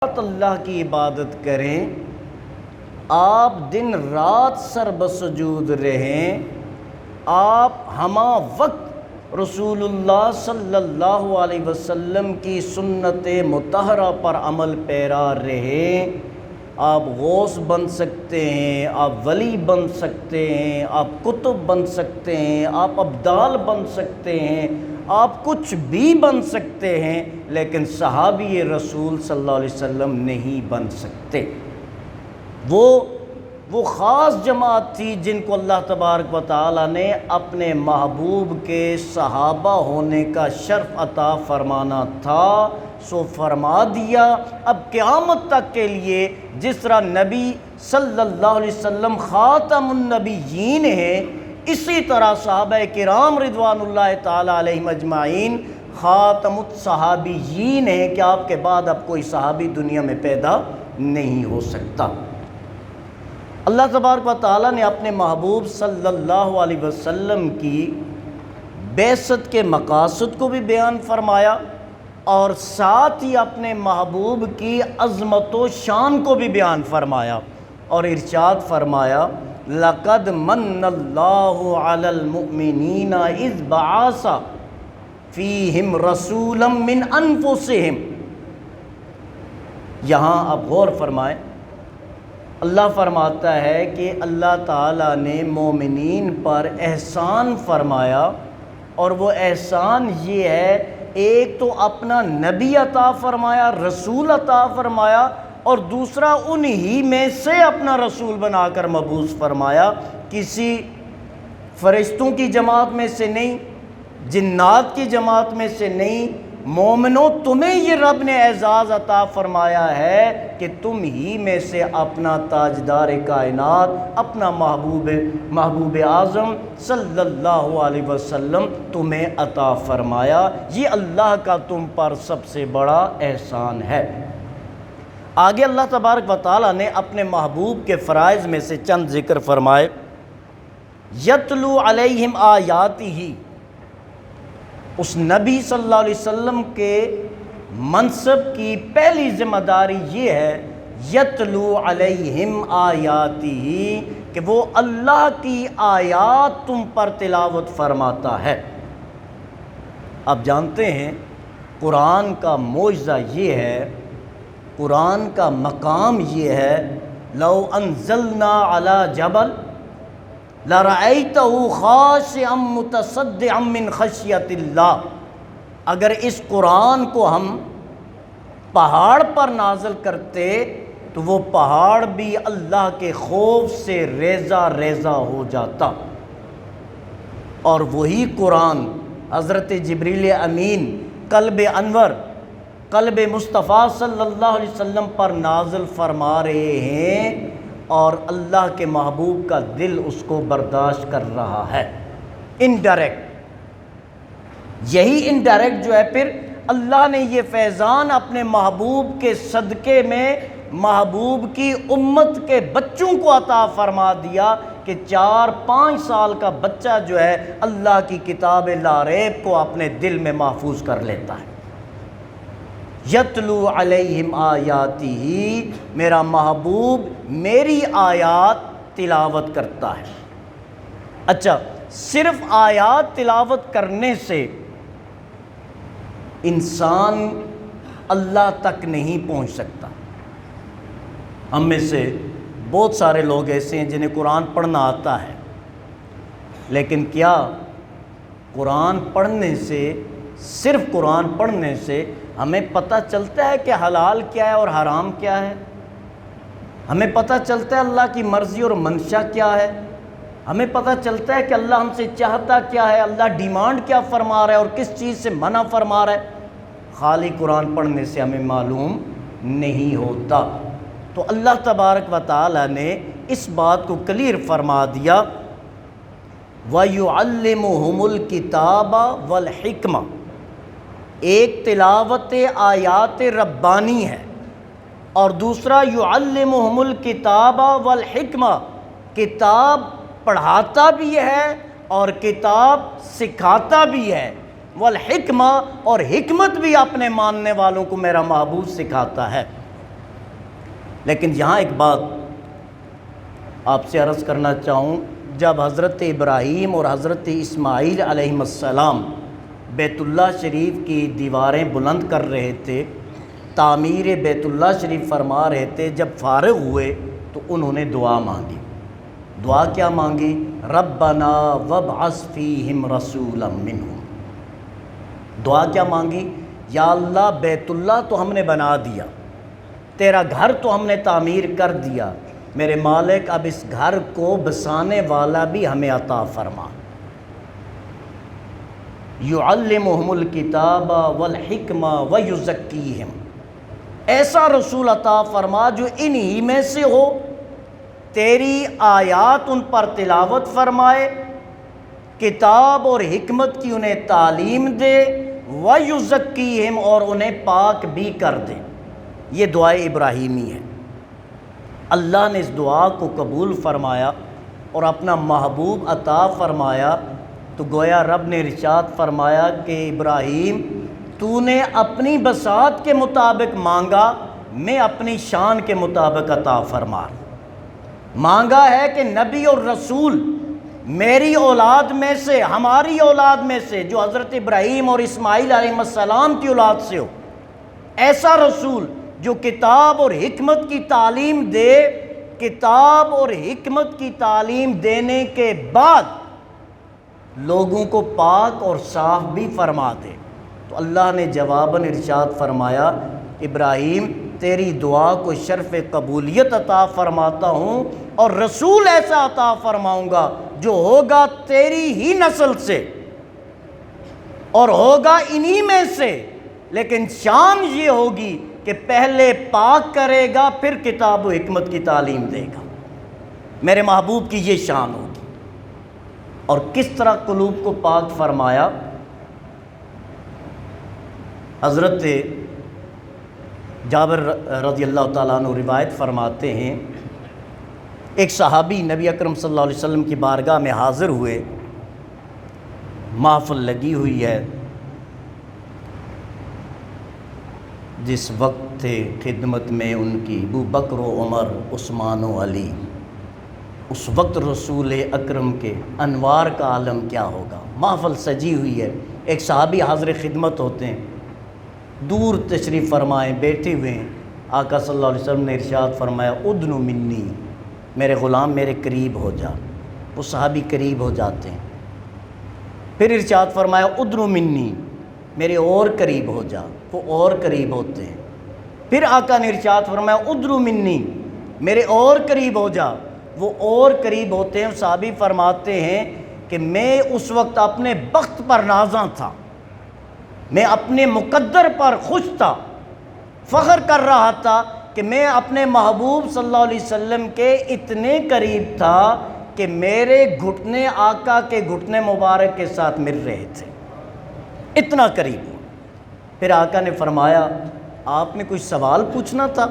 اللہ کی عبادت کریں، آپ دن رات سر بسجود رہیں، آپ ہمہ وقت رسول اللہ صلی اللہ علیہ وسلم کی سنت مطہرہ پر عمل پیرا رہیں۔ آپ غوث بن سکتے ہیں، آپ ولی بن سکتے ہیں، آپ کتب بن سکتے ہیں، آپ ابدال بن سکتے ہیں، آپ کچھ بھی بن سکتے ہیں، لیکن صحابی رسول صلی اللہ علیہ وسلم نہیں بن سکتے۔ وہ خاص جماعت تھی جن کو اللہ تبارک و تعالیٰ نے اپنے محبوب کے صحابہ ہونے کا شرف عطا فرمانا تھا، سو فرما دیا۔ اب قیامت تک کے لیے جس طرح نبی صلی اللہ علیہ وسلم خاتم النبیین ہیں، اسی طرح صحابہ کرام رضوان اللہ تعالیٰ علیہم اجمعین خاتم الصحابیین ہیں کہ آپ کے بعد اب کوئی صحابی دنیا میں پیدا نہیں ہو سکتا۔ اللہ تبارک و تعالیٰ نے اپنے محبوب صلی اللہ علیہ وسلم کی بعثت کے مقاصد کو بھی بیان فرمایا، اور ساتھ ہی اپنے محبوب کی عظمت و شان کو بھی بیان فرمایا، اور ارشاد فرمایا لَقَدْ مَنَّ اللَّهُ عَلَى الْمُؤْمِنِينَ إِذْ بَعَثَ فِيهِمْ رَسُولًا مِّنْ أَنفُسِهِمْ۔ یہاں آپ غور فرمائیں، اللہ فرماتا ہے کہ اللہ تعالیٰ نے مومنین پر احسان فرمایا، اور وہ احسان یہ ہے، ایک تو اپنا نبی عطا فرمایا، رسول عطا فرمایا، اور دوسرا انہی میں سے اپنا رسول بنا کر مبعوث فرمایا۔ کسی فرشتوں کی جماعت میں سے نہیں، جنات کی جماعت میں سے نہیں، مومنوں تمہیں یہ رب نے اعزاز عطا فرمایا ہے کہ تم ہی میں سے اپنا تاجدار کائنات، اپنا محبوب اعظم صلی اللہ علیہ وسلم تمہیں عطا فرمایا۔ یہ اللہ کا تم پر سب سے بڑا احسان ہے۔ آگے اللہ تبارک و تعالیٰ نے اپنے محبوب کے فرائض میں سے چند ذکر فرمائے۔ یتلو علیہم آیاتہ، اس نبی صلی اللہ علیہ وسلم کے منصب کی پہلی ذمہ داری یہ ہے، یتلو علیہم آیاتہ، کہ وہ اللہ کی آیات تم پر تلاوت فرماتا ہے۔ آپ جانتے ہیں قرآن کا معجزہ یہ ہے، قرآن کا مقام یہ ہے، لو انزلنا علی جبل لرأیتہ خاشعا متصدعا من خشیۃ اللہ، اگر اس قرآن کو ہم پہاڑ پر نازل کرتے تو وہ پہاڑ بھی اللہ کے خوف سے ریزہ ریزہ ہو جاتا۔ اور وہی قرآن حضرت جبریل امین قلب انور، قلب مصطفیٰ صلی اللہ علیہ وسلم پر نازل فرما رہے ہیں، اور اللہ کے محبوب کا دل اس کو برداشت کر رہا ہے۔ انڈائریکٹ، یہی انڈائریکٹ جو ہے پھر اللہ نے یہ فیضان اپنے محبوب کے صدقے میں محبوب کی امت کے بچوں کو عطا فرما دیا کہ 4-5 سال کا بچہ جو ہے اللہ کی کتاب لا ریب کو اپنے دل میں محفوظ کر لیتا ہے۔ یتلو علیہم آیاتہ، میرا محبوب میری آیات تلاوت کرتا ہے۔ اچھا، صرف آیات تلاوت کرنے سے انسان اللہ تک نہیں پہنچ سکتا۔ ہم میں سے بہت سارے لوگ ایسے ہیں جنہیں قرآن پڑھنا آتا ہے، لیکن کیا قرآن پڑھنے سے، صرف قرآن پڑھنے سے ہمیں پتہ چلتا ہے کہ حلال کیا ہے اور حرام کیا ہے؟ ہمیں پتہ چلتا ہے اللہ کی مرضی اور منشا کیا ہے؟ ہمیں پتہ چلتا ہے کہ اللہ ہم سے چاہتا کیا ہے، اللہ ڈیمانڈ کیا فرما رہا ہے اور کس چیز سے منع فرما رہا ہے؟ خالی قرآن پڑھنے سے ہمیں معلوم نہیں ہوتا۔ تو اللہ تبارک و تعالیٰ نے اس بات کو کلیئر فرما دیا، وَيُعَلِّمُهُمُ الْكِتَابَ وَالْحِكْمَةَ، ایک تلاوت آیات ربانی ہے، اور دوسرا یعلمہم الکتاب والحکمہ، کتاب پڑھاتا بھی ہے اور کتاب سکھاتا بھی ہے، والحکمہ، اور حکمت بھی اپنے ماننے والوں کو میرا محبوب سکھاتا ہے۔ لیکن یہاں ایک بات آپ سے عرض کرنا چاہوں، جب حضرت ابراہیم اور حضرت اسماعیل علیہ السلام بیت اللہ شریف کی دیواریں بلند کر رہے تھے، تعمیر بیت اللہ شریف فرما رہے تھے، جب فارغ ہوئے تو انہوں نے دعا مانگی۔ دعا کیا مانگی؟ ربنا وابعث فیہم رسولا منہم۔ دعا کیا مانگی؟ یا اللہ بیت اللہ تو ہم نے بنا دیا، تیرا گھر تو ہم نے تعمیر کر دیا، میرے مالک اب اس گھر کو بسانے والا بھی ہمیں عطا فرما۔ یعلمہم الکتاب والحکمہ ویزکیہم، ایسا رسول عطا فرما جو انہی میں سے ہو، تیری آیات ان پر تلاوت فرمائے، کتاب اور حکمت کی انہیں تعلیم دے، وَيُزَكِّيهِمْ، اور انہیں پاک بھی کر دے۔ یہ دعائے ابراہیمی ہے۔ اللہ نے اس دعا کو قبول فرمایا اور اپنا محبوب عطا فرمایا، تو گویا رب نے ارشاد فرمایا کہ ابراہیم تو نے اپنی بساط کے مطابق مانگا، میں اپنی شان کے مطابق عطا فرما۔ مانگا ہے کہ نبی اور رسول میری اولاد میں سے، ہماری اولاد میں سے، جو حضرت ابراہیم اور اسماعیل علیہ السلام کی اولاد سے ہو، ایسا رسول جو کتاب اور حکمت کی تعلیم دے، کتاب اور حکمت کی تعلیم دینے کے بعد لوگوں کو پاک اور صاف بھی فرما دے۔ تو اللہ نے جواباً ارشاد فرمایا، ابراہیم تیری دعا کو شرف قبولیت عطا فرماتا ہوں، اور رسول ایسا عطا فرماؤں گا جو ہوگا تیری ہی نسل سے اور ہوگا انہی میں سے، لیکن شان یہ ہوگی کہ پہلے پاک کرے گا پھر کتاب و حکمت کی تعلیم دے گا۔ میرے محبوب کی یہ شان ہوگی۔ اور کس طرح قلوب کو پاک فرمایا؟ حضرت جابر رضی اللہ تعالیٰ عنہ روایت فرماتے ہیں، ایک صحابی نبی اکرم صلی اللہ علیہ وسلم کی بارگاہ میں حاضر ہوئے، محفل لگی ہوئی ہے، جس وقت تھے خدمت میں ان کی ابو بکر و عمر، عثمان و علی، اس وقت رسول اکرم کے انوار کا عالم کیا ہوگا۔ محفل سجی ہوئی ہے، ایک صحابی حاضر خدمت ہوتے ہیں، دور تشریف فرمائیں، بیٹھے ہوئے ہیں، آقا صلی اللہ علیہ وسلم نے ارشاد فرمایا ادنو منی، میرے غلام میرے قریب ہو جا۔ وہ صحابی قریب ہو جاتے ہیں۔ پھر ارشاد فرمایا ادنو منی، میرے اور قریب ہو جا۔ وہ اور قریب ہوتے ہیں۔ پھر آقا نے ارشاد فرمایا ادنو منی، میرے اور قریب ہو جا۔ وہ اور قریب ہوتے ہیں۔ صحابی فرماتے ہیں کہ میں اس وقت اپنے بخت پر نازاں تھا، میں اپنے مقدر پر خوش تھا، فخر کر رہا تھا کہ میں اپنے محبوب صلی اللہ علیہ وسلم کے اتنے قریب تھا کہ میرے گھٹنے آقا کے گھٹنے مبارک کے ساتھ مل رہے تھے، اتنا قریب ہوں۔ پھر آقا نے فرمایا آپ نے کوئی سوال پوچھنا تھا؟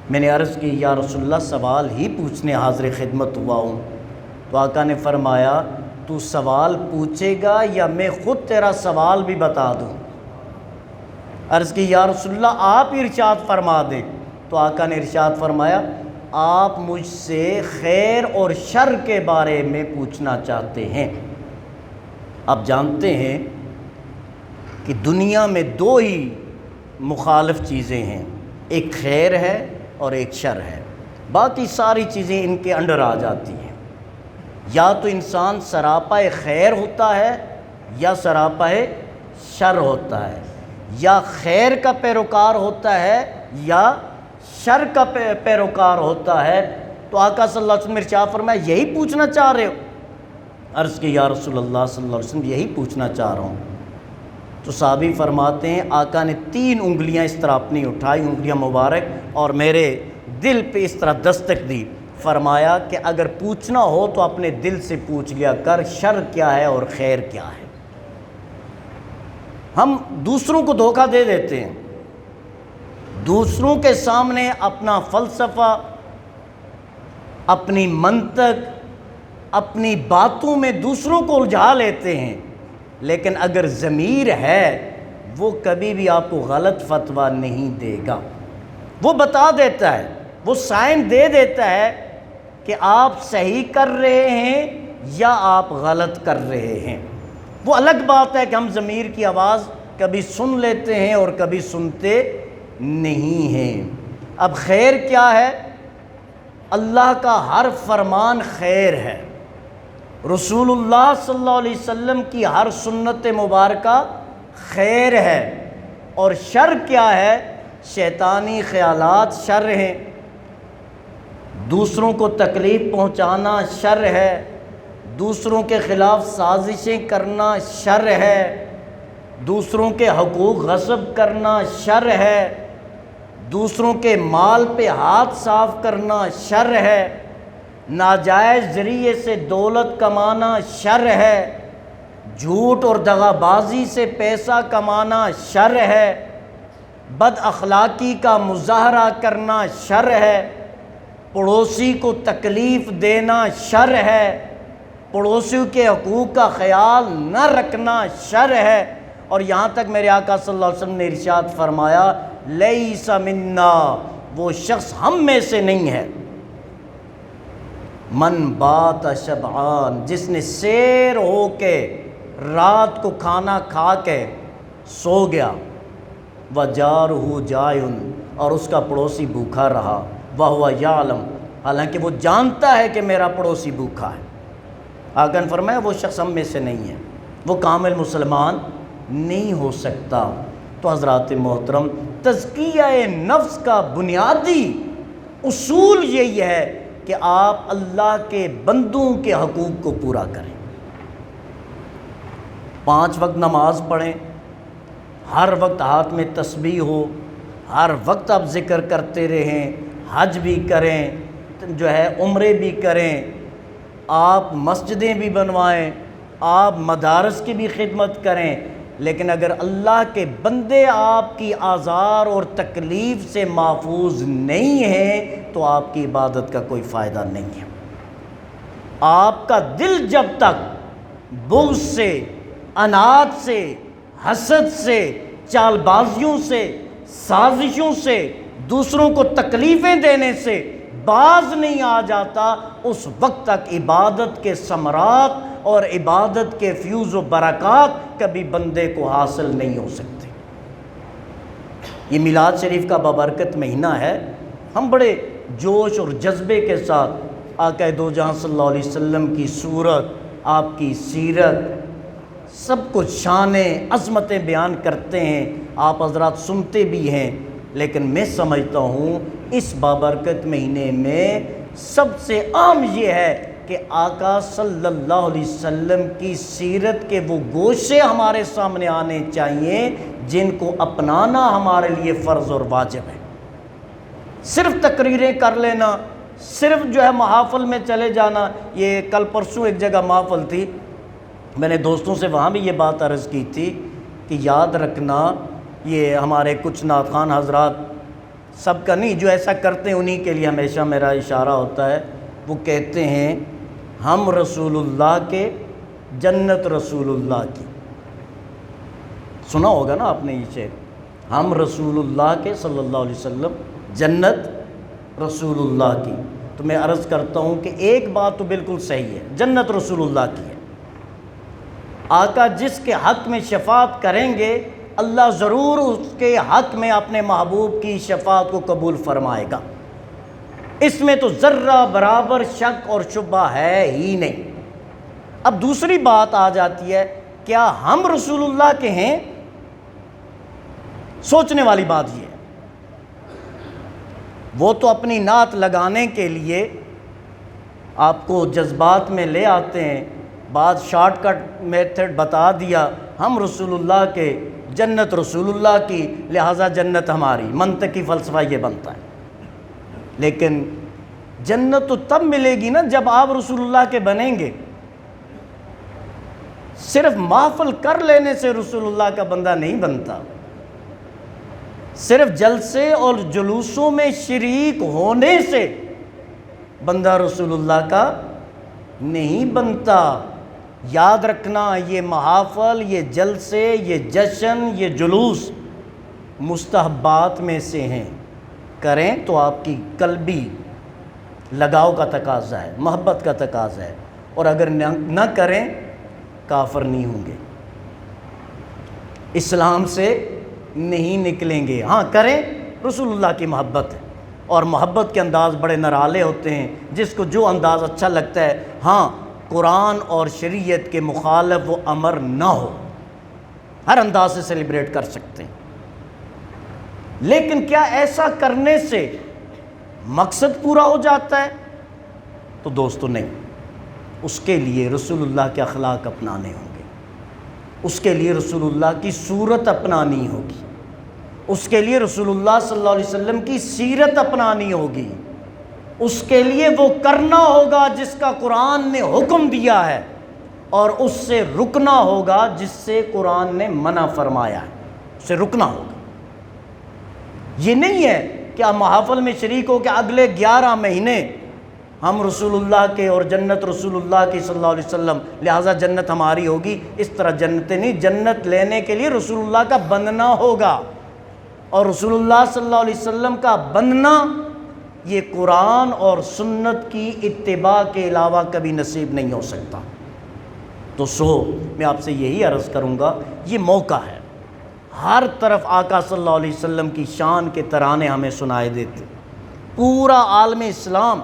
میں نے عرض کی یا رسول اللہ سوال ہی پوچھنے حاضر خدمت ہوا ہوں۔ تو آقا نے فرمایا تو سوال پوچھے گا یا میں خود تیرا سوال بھی بتا دوں؟ عرض کی یا رسول اللہ آپ ارشاد فرما دیں۔ تو آقا نے ارشاد فرمایا آپ مجھ سے خیر اور شر کے بارے میں پوچھنا چاہتے ہیں۔ آپ جانتے ہیں کہ دنیا میں دو ہی مخالف چیزیں ہیں، ایک خیر ہے اور ایک شر ہے، باقی ساری چیزیں ان کے انڈر آ جاتی ہیں۔ یا تو انسان سراپا خیر ہوتا ہے یا سراپا شر ہوتا ہے، یا خیر کا پیروکار ہوتا ہے یا شر کا پیروکار ہوتا ہے۔ تو آقا صلی اللہ علیہ وسلم نے ارشاد فرمایا یہی پوچھنا چاہ رہے ہو؟ عرض کی یا رسول اللہ صلی اللہ علیہ وسلم یہی پوچھنا چاہ رہا ہوں۔ تو صحابی فرماتے ہیں آقا نے 3 انگلیاں اس طرح اپنی اٹھائی، انگلیاں مبارک، اور میرے دل پہ اس طرح دستک دی، فرمایا کہ اگر پوچھنا ہو تو اپنے دل سے پوچھ لیا کر، شر کیا ہے اور خیر کیا ہے۔ ہم دوسروں کو دھوکہ دے دیتے ہیں، دوسروں کے سامنے اپنا فلسفہ، اپنی منطق، اپنی باتوں میں دوسروں کو الجھا لیتے ہیں، لیکن اگر ضمیر ہے وہ کبھی بھی آپ کو غلط فتویٰ نہیں دے گا۔ وہ بتا دیتا ہے، وہ سائن دے دیتا ہے کہ آپ صحیح کر رہے ہیں یا آپ غلط کر رہے ہیں۔ وہ الگ بات ہے کہ ہم ضمیر کی آواز کبھی سن لیتے ہیں اور کبھی سنتے نہیں ہیں۔ اب خیر کیا ہے؟ اللہ کا ہر فرمان خیر ہے، رسول اللہ صلی اللہ علیہ وسلم کی ہر سنت مبارکہ خیر ہے۔ اور شر کیا ہے؟ شیطانی خیالات شر ہیں، دوسروں کو تکلیف پہنچانا شر ہے، دوسروں کے خلاف سازشیں کرنا شر ہے، دوسروں کے حقوق غصب کرنا شر ہے، دوسروں کے مال پہ ہاتھ صاف کرنا شر ہے، ناجائز ذریعے سے دولت کمانا شر ہے، جھوٹ اور دغا بازی سے پیسہ کمانا شر ہے، بد اخلاقی کا مظاہرہ کرنا شر ہے، پڑوسی کو تکلیف دینا شر ہے، پڑوسیوں کے حقوق کا خیال نہ رکھنا شر ہے۔ اور یہاں تک میرے آقا صلی اللہ علیہ وسلم نے ارشاد فرمایا لیس منا، وہ شخص ہم میں سے نہیں ہے، من بات شبعان، جس نے سیر ہو کے رات کو کھانا کھا کے سو گیا، وجارہ جائن، اور اس کا پڑوسی بھوکا رہا، وہو یعلم، حالانکہ وہ جانتا ہے کہ میرا پڑوسی بھوکا ہے۔ آقا نے فرمایا وہ شخص ہم میں سے نہیں ہے، وہ کامل مسلمان نہیں ہو سکتا۔ تو حضرات محترم، تزکیہ نفس کا بنیادی اصول یہی ہے کہ آپ اللہ کے بندوں کے حقوق کو پورا کریں، 5 وقت نماز پڑھیں، ہر وقت ہاتھ میں تسبیح ہو، ہر وقت آپ ذکر کرتے رہیں، حج بھی کریں، جو ہے عمرے بھی کریں، آپ مسجدیں بھی بنوائیں، آپ مدارس کی بھی خدمت کریں، لیکن اگر اللہ کے بندے آپ کی آزار اور تکلیف سے محفوظ نہیں ہیں تو آپ کی عبادت کا کوئی فائدہ نہیں ہے۔ آپ کا دل جب تک بغض سے، عناد سے، حسد سے، چال بازیوں سے، سازشوں سے، دوسروں کو تکلیفیں دینے سے باز نہیں آ جاتا، اس وقت تک عبادت کے ثمرات اور عبادت کے فیوز و برکات کبھی بندے کو حاصل نہیں ہو سکتے۔ یہ میلاد شریف کا بابرکت مہینہ ہے، ہم بڑے جوش اور جذبے کے ساتھ آقا دو جہاں صلی اللہ علیہ وسلم کی صورت، آپ کی سیرت، سب کچھ شانیں، عظمتیں بیان کرتے ہیں، آپ حضرات سنتے بھی ہیں، لیکن میں سمجھتا ہوں اس بابرکت مہینے میں سب سے اہم یہ ہے کہ آقا صلی اللہ علیہ وسلم کی سیرت کے وہ گوشے ہمارے سامنے آنے چاہیے جن کو اپنانا ہمارے لیے فرض اور واجب ہے۔ صرف تقریریں کر لینا، صرف جو ہے محافل میں چلے جانا، یہ کل پرسوں ایک جگہ محافل تھی، میں نے دوستوں سے وہاں بھی یہ بات عرض کی تھی کہ یاد رکھنا یہ ہمارے کچھ نعت خوان حضرات، سب کا نہیں، جو ایسا کرتے ہیں انہی کے لیے ہمیشہ میرا اشارہ ہوتا ہے، وہ کہتے ہیں ہم رسول اللہ کے، جنت رسول اللہ کی۔ سنا ہوگا نا آپ نے یہ شعر، ہم رسول اللہ کے صلی اللہ علیہ وسلم، جنت رسول اللہ کی۔ تو میں عرض کرتا ہوں کہ ایک بات تو بالکل صحیح ہے، جنت رسول اللہ کی ہے۔ آقا جس کے حق میں شفاعت کریں گے اللہ ضرور اس کے حق میں اپنے محبوب کی شفاعت کو قبول فرمائے گا، اس میں تو ذرہ برابر شک اور شبہ ہے ہی نہیں۔ اب دوسری بات آ جاتی ہے، کیا ہم رسول اللہ کے ہیں؟ سوچنے والی بات یہ ہے، وہ تو اپنی نعت لگانے کے لیے آپ کو جذبات میں لے آتے ہیں، بعض شارٹ کٹ میتھڈ بتا دیا، ہم رسول اللہ کے، جنت رسول اللہ کی، لہٰذا جنت ہماری، منطقی فلسفہ یہ بنتا ہے۔ لیکن جنت تو تب ملے گی نا جب آپ رسول اللہ کے بنیں گے۔ صرف محفل کر لینے سے رسول اللہ کا بندہ نہیں بنتا، صرف جلسے اور جلوسوں میں شریک ہونے سے بندہ رسول اللہ کا نہیں بنتا۔ یاد رکھنا یہ محافل، یہ جلسے، یہ جشن، یہ جلوس مستحبات میں سے ہیں، کریں تو آپ کی قلبی لگاؤ کا تقاضا ہے، محبت کا تقاضا ہے، اور اگر نہ کریں کافر نہیں ہوں گے، اسلام سے نہیں نکلیں گے۔ ہاں کریں، رسول اللہ کی محبت ہے، اور محبت کے انداز بڑے نرالے ہوتے ہیں، جس کو جو انداز اچھا لگتا ہے۔ ہاں قرآن اور شریعت کے مخالف وہ امر نہ ہو، ہر انداز سے سیلیبریٹ کر سکتے ہیں، لیکن کیا ایسا کرنے سے مقصد پورا ہو جاتا ہے؟ تو دوستو نہیں، اس کے لیے رسول اللہ کے اخلاق اپنانے ہوں گے، اس کے لیے رسول اللہ کی صورت اپنانی ہوگی، اس کے لیے رسول اللہ صلی اللہ علیہ وسلم کی سیرت اپنانی ہوگی، اس کے لیے وہ کرنا ہوگا جس کا قرآن نے حکم دیا ہے، اور اس سے رکنا ہوگا جس سے قرآن نے منع فرمایا ہے، اس سے رکنا ہوگا۔ یہ نہیں ہے کہ آپ محافل میں شریک ہو کہ اگلے 11 مہینے ہم رسول اللہ کے اور جنت رسول اللہ کی صلی اللہ علیہ وسلم، لہٰذا جنت ہماری ہوگی، اس طرح جنتیں نہیں، جنت لینے کے لیے رسول اللہ کا بننا ہوگا، اور رسول اللہ صلی اللہ علیہ وسلم کا بننا یہ قرآن اور سنت کی اتباع کے علاوہ کبھی نصیب نہیں ہو سکتا۔ تو میں آپ سے یہی عرض کروں گا، یہ موقع ہے، ہر طرف آقا صلی اللہ علیہ وسلم کی شان کے ترانے ہمیں سنائے دیتے، پورا عالم اسلام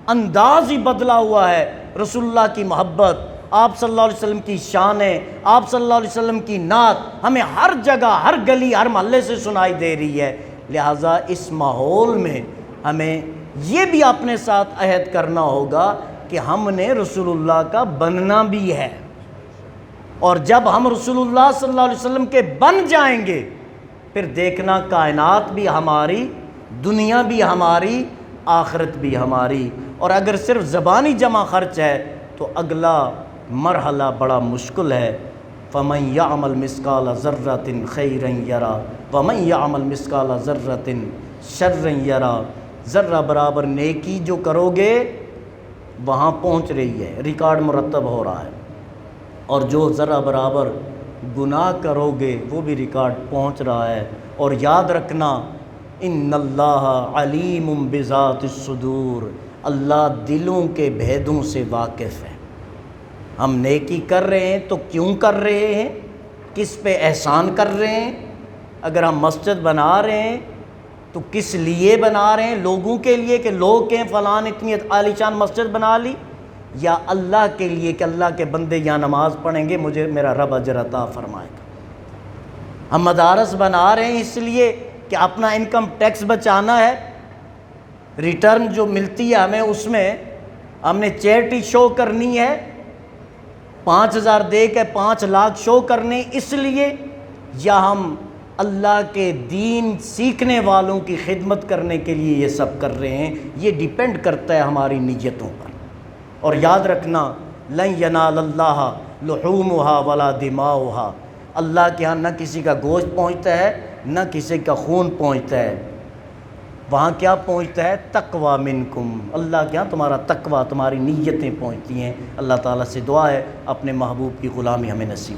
انداز ہی بدلا ہوا ہے، رسول اللہ کی محبت، آپ صلی اللہ علیہ وسلم کی شانیں، آپ صلی اللہ علیہ وسلم کی نعت ہمیں ہر جگہ، ہر گلی، ہر محلے سے سنائی دے رہی ہے۔ لہٰذا اس ماحول میں ہمیں یہ بھی اپنے ساتھ عہد کرنا ہوگا کہ ہم نے رسول اللہ کا بننا بھی ہے، اور جب ہم رسول اللہ صلی اللہ علیہ وسلم کے بن جائیں گے پھر دیکھنا کائنات بھی ہماری، دنیا بھی ہماری، آخرت بھی ہماری۔ اور اگر صرف زبانی جمع خرچ ہے تو اگلا مرحلہ بڑا مشکل ہے۔ فَمَنْ يَعْمَلْ مِثْقَالَ ذَرَّةٍ خَيْرًا يَرَى وَمَنْ يَعْمَلْ مِثْقَالَ ذَرَّةٍ شَرًّا يَرَى۔ ذرہ برابر نیکی جو کرو گے وہاں پہنچ رہی ہے، ریکارڈ مرتب ہو رہا ہے، اور جو ذرہ برابر گناہ کرو گے وہ بھی ریکارڈ پہنچ رہا ہے۔ اور یاد رکھنا، ان اللہ علیم بذات الصدور، اللہ دلوں کے بھیدوں سے واقف ہے۔ ہم نیکی کر رہے ہیں تو کیوں کر رہے ہیں، کس پہ احسان کر رہے ہیں؟ اگر ہم مسجد بنا رہے ہیں تو کس لیے بنا رہے ہیں؟ لوگوں کے لیے کہ لوگ کہیں فلان اتنی عالی شان مسجد بنا لی، یا اللہ کے لیے کہ اللہ کے بندے یہاں نماز پڑھیں گے مجھے میرا رب اجر عطا فرمائے گا؟ ہم مدارس بنا رہے ہیں اس لیے کہ اپنا انکم ٹیکس بچانا ہے، ریٹرن جو ملتی ہے ہمیں اس میں ہم نے چیریٹی شو کرنی ہے، 5,000 دے کے 5 لاکھ شو کرنے اس لیے، یا ہم اللہ کے دین سیکھنے والوں کی خدمت کرنے کے لیے یہ سب کر رہے ہیں؟ یہ ڈیپینڈ کرتا ہے ہماری نیتوں پر۔ اور یاد رکھنا، لن ینال اللہ لحومہا ولا دماؤہا، اللہ کے ہاں نہ کسی کا گوشت پہنچتا ہے نہ کسی کا خون پہنچتا ہے، وہاں کیا پہنچتا ہے؟ تقوی منکم، اللہ کے ہاں تمہارا تقوی، تمہاری نیتیں پہنچتی ہیں۔ اللہ تعالیٰ سے دعا ہے اپنے محبوب کی غلامی ہمیں نصیب